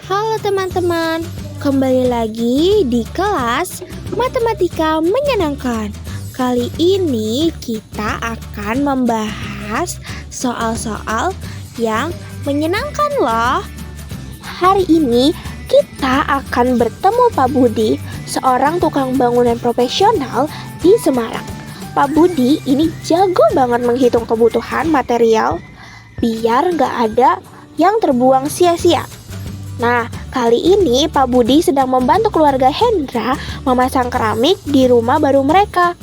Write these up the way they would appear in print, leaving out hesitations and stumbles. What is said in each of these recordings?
Halo teman-teman, kembali lagi di kelas Matematika Menyenangkan. Kali ini kita akan membahas soal-soal yang menyenangkan loh. Hari ini kita akan bertemu Pak Budi, seorang tukang bangunan profesional di Semarang. Pak Budi ini jago banget menghitung kebutuhan material biar gak ada yang terbuang sia-sia. Nah, kali ini Pak Budi sedang membantu keluarga Hendra memasang keramik di rumah baru mereka.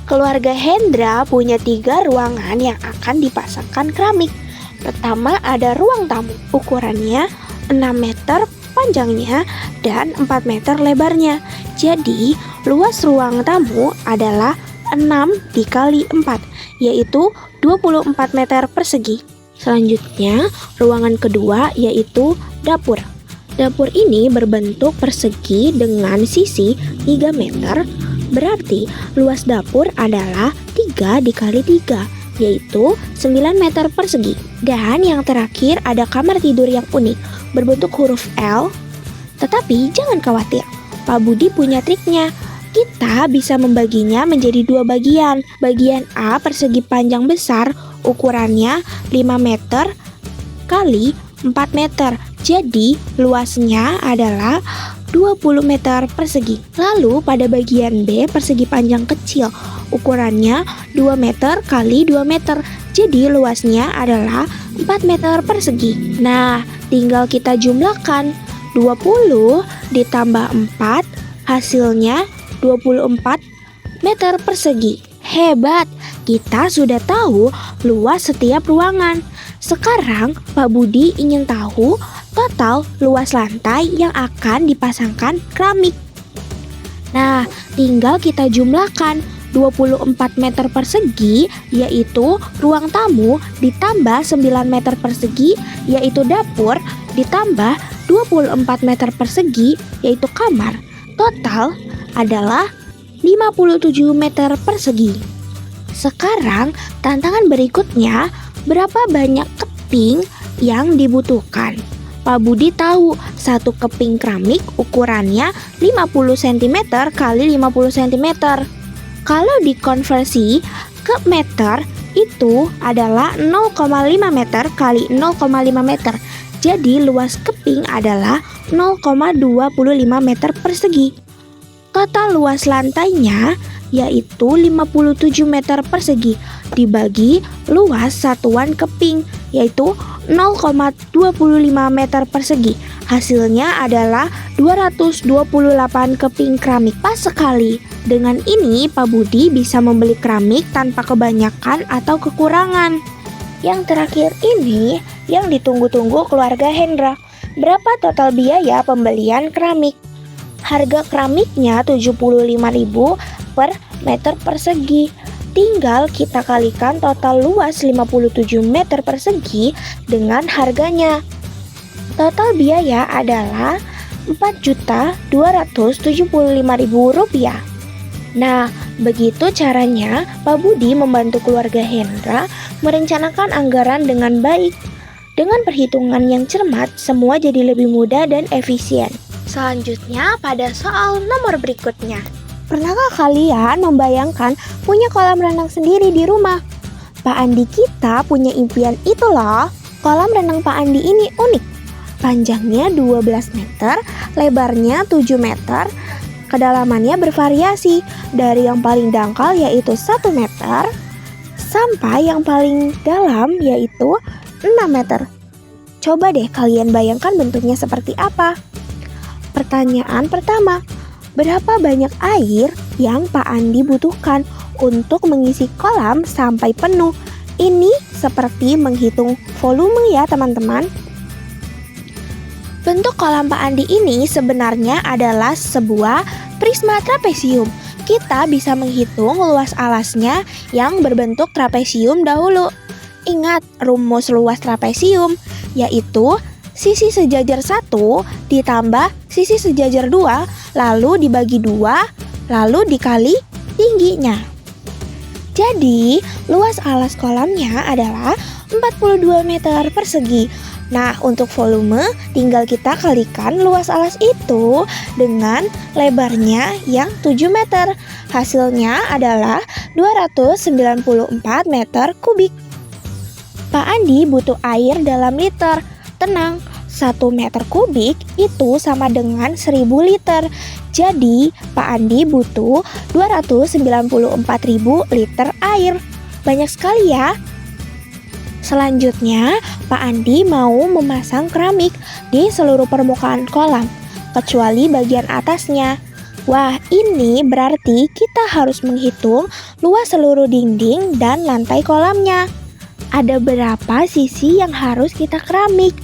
Keluarga Hendra punya 3 ruangan yang akan dipasangkan keramik. Pertama ada ruang tamu, ukurannya 6 meter panjangnya dan 4 meter lebarnya. Jadi, luas ruang tamu adalah 6 dikali 4, yaitu 24 meter persegi. Selanjutnya, ruangan kedua yaitu dapur. Dapur ini berbentuk persegi dengan sisi 3 meter, berarti luas dapur adalah 3 dikali 3, yaitu 9 meter persegi. Dan yang terakhir ada kamar tidur yang unik, berbentuk huruf L. Tetapi jangan khawatir, Pak Budi punya triknya. Kita bisa membaginya menjadi 2 bagian. Bagian A persegi panjang besar, ukurannya 5 meter kali 4 meter. Jadi luasnya adalah 20 meter persegi. Lalu pada bagian B persegi panjang kecil, ukurannya 2 meter kali 2 meter. Jadi luasnya adalah 4 meter persegi. Nah, tinggal kita jumlahkan. 20 ditambah 4 hasilnya 24 meter persegi. Hebat, kita sudah tahu luas setiap ruangan. Sekarang Pak Budi ingin tahu total luas lantai yang akan dipasangkan keramik. Nah, tinggal kita jumlahkan. 24 meter persegi yaitu ruang tamu ditambah 9 meter persegi yaitu dapur ditambah 24 meter persegi yaitu kamar. Total adalah 57 meter persegi. Sekarang tantangan berikutnya, berapa banyak keping yang dibutuhkan? Pak Budi tahu satu keping keramik ukurannya 50 cm kali 50 cm. Kalau dikonversi ke meter itu adalah 0,5 meter kali 0,5 meter. Jadi luas keping adalah 0,25 meter persegi. Total luas lantainya yaitu 57 meter persegi dibagi luas satuan keping yaitu 0,25 meter persegi. Hasilnya adalah 228 keping keramik. Pas sekali. Dengan ini Pak Budi bisa membeli keramik tanpa kebanyakan atau kekurangan. Yang terakhir ini yang ditunggu-tunggu keluarga Hendra. Berapa total biaya pembelian keramik? Harga keramiknya 75.000 per meter persegi. Tinggal kita kalikan total luas 57 meter persegi dengan harganya. Total biaya adalah Rp4.275.000. Nah, begitu caranya Pak Budi membantu keluarga Hendra merencanakan anggaran dengan baik. Dengan perhitungan yang cermat, semua jadi lebih mudah dan efisien. Selanjutnya pada soal nomor berikutnya. Pernahkah kalian membayangkan punya kolam renang sendiri di rumah? Pak Andi kita punya impian itu loh. Kolam renang Pak Andi ini unik. Panjangnya 12 meter, lebarnya 7 meter, kedalamannya bervariasi dari yang paling dangkal yaitu 1 meter sampai yang paling dalam yaitu 6 meter. Coba deh kalian bayangkan bentuknya seperti apa. Pertanyaan pertama, berapa banyak air yang Pak Andi butuhkan untuk mengisi kolam sampai penuh? Ini seperti menghitung volume ya teman-teman. Bentuk kolam Pak Andi ini sebenarnya adalah sebuah prisma trapesium. Kita bisa menghitung luas alasnya yang berbentuk trapesium dahulu. Ingat rumus luas trapesium, yaitu sisi sejajar 1 ditambah sisi sejajar 2, lalu dibagi 2, lalu dikali tingginya. Jadi, luas alas kolamnya adalah 42 meter persegi. Nah, untuk volume tinggal kita kalikan luas alas itu dengan lebarnya yang 7 meter. Hasilnya adalah 294 meter kubik. Pak Andi butuh air dalam liter. Tenang, 1 meter kubik itu sama dengan 1000 liter. Jadi, Pak Andi butuh 294.000 liter air. Banyak sekali ya. Selanjutnya, Pak Andi mau memasang keramik di seluruh permukaan kolam, kecuali bagian atasnya. Wah, ini berarti kita harus menghitung luas seluruh dinding dan lantai kolamnya. Ada berapa sisi yang harus kita keramik?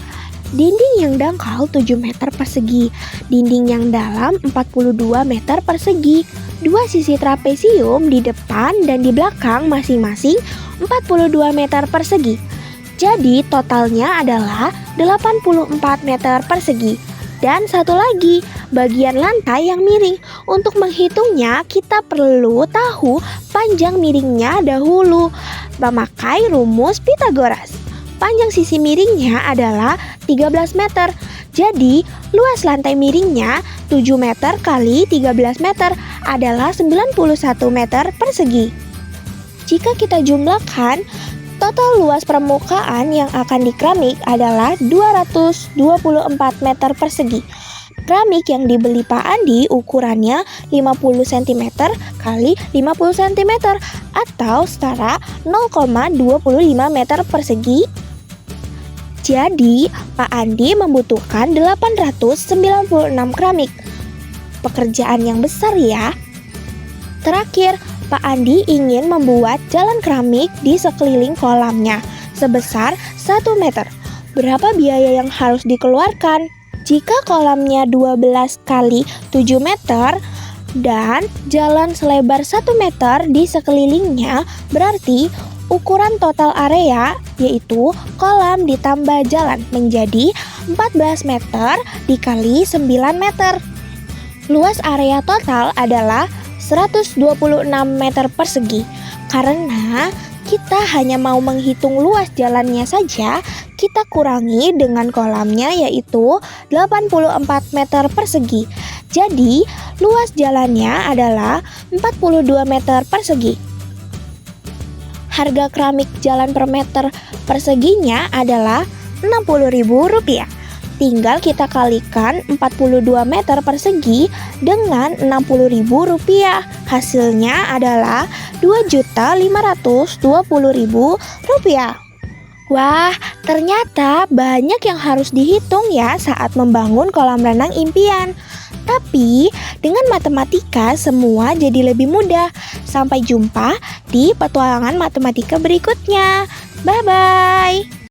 Dinding yang dangkal 7 meter persegi, dinding yang dalam 42 meter persegi, 2 sisi trapesium di depan dan di belakang masing-masing 42 meter persegi. Jadi totalnya adalah 84 meter persegi. Dan satu lagi, bagian lantai yang miring. Untuk menghitungnya kita perlu tahu panjang miringnya dahulu, memakai rumus Pythagoras. Panjang sisi miringnya adalah 13 meter. Jadi luas lantai miringnya 7 meter kali 13 meter adalah 91 meter persegi. Jika kita jumlahkan, total luas permukaan yang akan dikeramik adalah 224 meter persegi. Keramik yang dibeli Pak Andi ukurannya 50 cm kali 50 cm atau setara 0,25 meter persegi. Jadi, Pak Andi membutuhkan 896 keramik. Pekerjaan yang besar ya. Terakhir, Pak Andi ingin membuat jalan keramik di sekeliling kolamnya sebesar 1 meter. Berapa biaya yang harus dikeluarkan? Jika kolamnya 12 kali 7 meter dan jalan selebar 1 meter di sekelilingnya, berarti ukuran total area yaitu kolam ditambah jalan menjadi 14 meter dikali 9 meter. Luas area total adalah 126 meter persegi. Karena kita hanya mau menghitung luas jalannya saja, kita kurangi dengan kolamnya yaitu 84 meter persegi. Jadi, luas jalannya adalah 42 meter persegi. Harga keramik jalan per meter perseginya adalah Rp60.000. Tinggal kita kalikan 42 meter persegi dengan Rp60.000. Hasilnya adalah Rp2.520.000. Wah, ternyata banyak yang harus dihitung ya saat membangun kolam renang impian. Tapi dengan matematika semua jadi lebih mudah. Sampai jumpa di petualangan matematika berikutnya. Bye-bye.